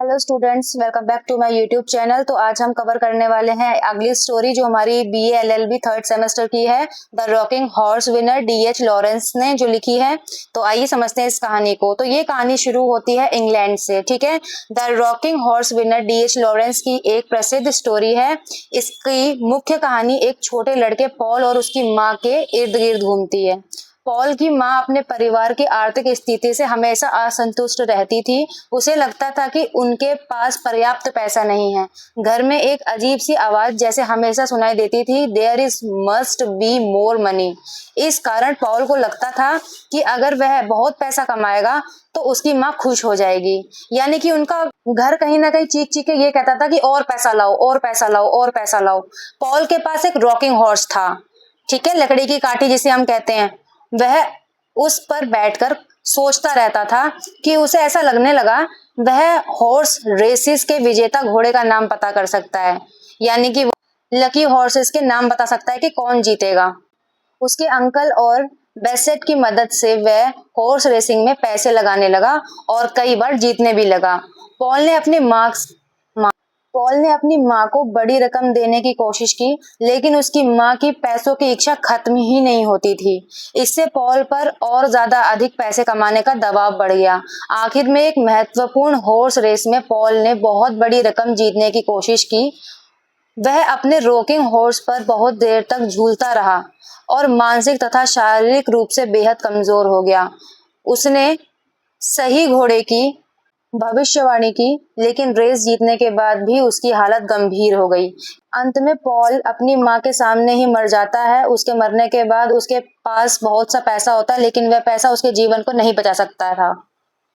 Hello students, welcome back to my YouTube channel. तो आज हम कवर करने वाले हैं अगली स्टोरी जो हमारी बीए एलएलबी थर्ड सेमेस्टर की है, the rocking horse winner DH Lawrence ने जो लिखी है। तो आइए समझते हैं इस कहानी को। तो ये कहानी शुरू होती है इंग्लैंड से, ठीक है। The rocking horse winner DH Lawrence की एक प्रसिद्ध स्टोरी है। इसकी मुख्य कहानी एक छोटे लड़के पॉल और उसकी माँ के इर्द गिर्द घूमती है। पॉल की माँ अपने परिवार की आर्थिक स्थिति से हमेशा असंतुष्ट रहती थी। उसे लगता था कि उनके पास पर्याप्त पैसा नहीं है। घर में एक अजीब सी आवाज जैसे हमेशा सुनाई देती थी, there is must be more money. इस कारण पॉल को लगता था कि अगर वह बहुत पैसा कमाएगा तो उसकी माँ खुश हो जाएगी। यानी कि उनका घर कहीं ना कहीं चीख चीख के ये कहता था कि और पैसा लाओ, और पैसा लाओ, और पैसा लाओ। पॉल के पास एक रॉकिंग हॉर्स था, ठीक है, लकड़ी की काठी जिसे हम कहते हैं। वह उस पर बैठकर सोचता रहता था कि उसे ऐसा लगने लगा वह हॉर्स रेसिस के विजेता घोड़े का नाम पता कर सकता है। यानी कि वो लकी हॉर्सेस के नाम बता सकता है कि कौन जीतेगा। उसके अंकल और बेसेट की मदद से वह हॉर्स रेसिंग में पैसे लगाने लगा और कई बार जीतने भी लगा। पॉल ने अपनी माँ पॉल ने अपनी माँ को बड़ी रकम देने की कोशिश की, लेकिन उसकी माँ की पैसों की इच्छा खत्म ही नहीं होती थी। इससे पॉल पर और ज्यादा अधिक पैसे कमाने का दबाव बढ़ गया। आखिर में एक महत्वपूर्ण हॉर्स रेस में पॉल ने बहुत बड़ी रकम जीतने की कोशिश की। वह अपने रॉकिंग हॉर्स पर बहुत देर तक झूलता रहा और मानसिक तथा शारीरिक रूप से बेहद कमजोर हो गया। उसने सही घोड़े की भविष्यवाणी की, लेकिन रेस जीतने के बाद भी उसकी हालत गंभीर हो गई। अंत में पॉल अपनी माँ के सामने ही मर जाता है। उसके मरने के बाद उसके पास बहुत सा पैसा होता है, लेकिन वह पैसा उसके जीवन को नहीं बचा सकता था।